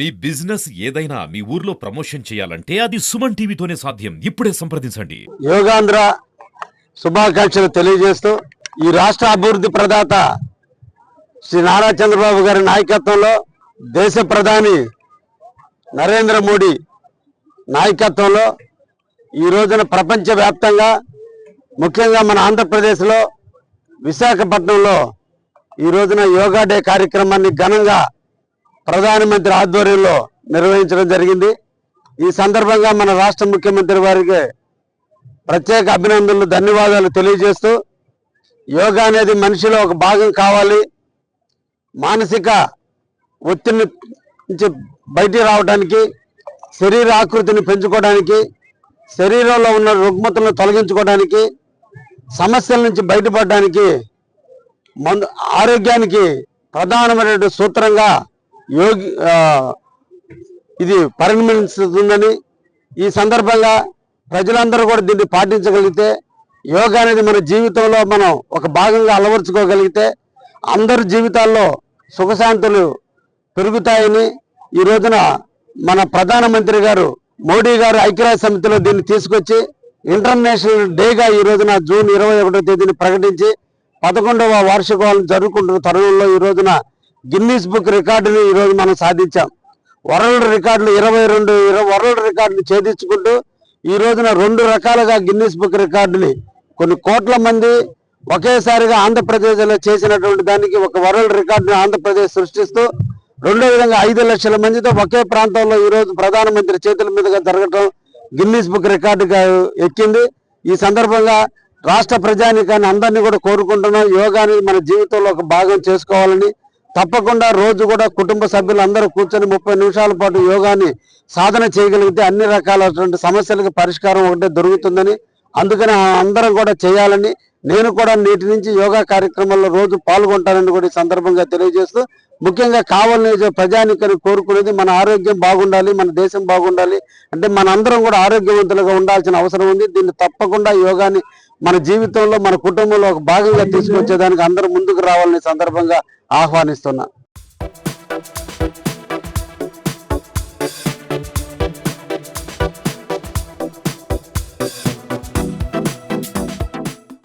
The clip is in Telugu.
మీ బిజినెస్ ఏదైనా మీ ఊర్లో ప్రమోషన్ చేయాలంటే అది సుమన్ టీవీతోనే సాధ్యం. ఇప్పుడే సంప్రదించండి. యోగాంధ్ర శుభాకాంక్షలు తెలియజేస్తూ ఈ రాష్ట్ర అభివృద్ధి ప్రదాత శ్రీ నారా చంద్రబాబు గారి నాయకత్వంలో దేశ ప్రధాని నరేంద్ర మోడీ నాయకత్వంలో ఈ రోజున ప్రపంచవ్యాప్తంగా ముఖ్యంగా మన ఆంధ్రప్రదేశ్లో విశాఖపట్నంలో ఈ రోజున యోగా డే కార్యక్రమాన్ని ఘనంగా ప్రధానమంత్రి ఆధ్వర్యంలో నిర్వహించడం జరిగింది. ఈ సందర్భంగా మన రాష్ట్ర ముఖ్యమంత్రి వారికి ప్రత్యేక అభినందనలు ధన్యవాదాలు తెలియజేస్తూ యోగా అనేది మనిషిలో ఒక భాగం కావాలి. మానసిక ఒత్తిడి నుంచి బయటికి రావడానికి, శరీర ఆకృతిని పెంచుకోవడానికి, శరీరంలో ఉన్న రుగ్మతలను తొలగించుకోవడానికి, సమస్యల నుంచి బయటపడడానికి, ఆరోగ్యానికి ప్రధానమైన సూత్రంగా ఇది పరిగణిస్తుందని, ఈ సందర్భంగా ప్రజలందరూ కూడా దీన్ని పాటించగలిగితే, యోగా అనేది మన జీవితంలో మనం ఒక భాగంగా అలవర్చుకోగలిగితే అందరి జీవితాల్లో సుఖశాంతులు పెరుగుతాయని ఈ రోజున మన ప్రధానమంత్రి గారు మోడీ గారు ఐక్యరాజ్య సమితిలో దీన్ని తీసుకొచ్చి ఇంటర్నేషనల్ డేగా ఈ రోజున జూన్ 21వ తేదీని ప్రకటించి 11వ వార్షికోత్సవం జరుపుకుంటున్న తరుణంలో ఈ రోజున గిన్నీస్ బుక్ రికార్డుని ఈ రోజు మనం సాధించాం. వరల్డ్ రికార్డులు 22 వరల్డ్ రికార్డుని ఛేదించుకుంటూ ఈ రోజున 2 రకాలుగా గిన్నీస్ బుక్ రికార్డుని కొన్ని కోట్ల మంది ఒకేసారిగా ఆంధ్రప్రదేశ్లో చేసినటువంటి దానికి ఒక వరల్డ్ రికార్డుని ఆంధ్రప్రదేశ్ సృష్టిస్తూ, రెండో విధంగా 5 లక్షల మందితో ఒకే ప్రాంతంలో ఈరోజు ప్రధానమంత్రి చేతుల మీదుగా జరగటం గిన్నీస్ బుక్ రికార్డుగా ఎక్కింది. ఈ సందర్భంగా రాష్ట్ర ప్రజానికాన్ని అందరినీ కూడా కోరుకుంటున్నాం, యోగాని మన జీవితంలో ఒక భాగం చేసుకోవాలని. తప్పకుండా రోజు కూడా కుటుంబ సభ్యులు అందరూ కూర్చొని 30 నిమిషాల పాటు యోగాని సాధన చేయగలిగితే అన్ని రకాలైనటువంటి సమస్యలకు పరిష్కారం ఒకటే దొరుకుతుందని, అందుకని అందరం కూడా చేయాలని, నేను కూడా నేటి నుంచి యోగా కార్యక్రమాల్లో రోజు పాల్గొంటానని కూడా ఈ సందర్భంగా తెలియజేస్తూ, ముఖ్యంగా కావాలని ప్రజానికని కోరుకునేది మన ఆరోగ్యం బాగుండాలి, మన దేశం బాగుండాలి అంటే మనందరం కూడా ఆరోగ్యవంతులుగా ఉండాల్సిన అవసరం ఉంది. దీన్ని తప్పకుండా యోగాని మన జీవితంలో మన కుటుంబంలో ఒక భాగంగా తీసుకొచ్చేదానికి అందరూ ముందుకు రావాలని సందర్భంగా ఆహ్వానిస్తున్నా.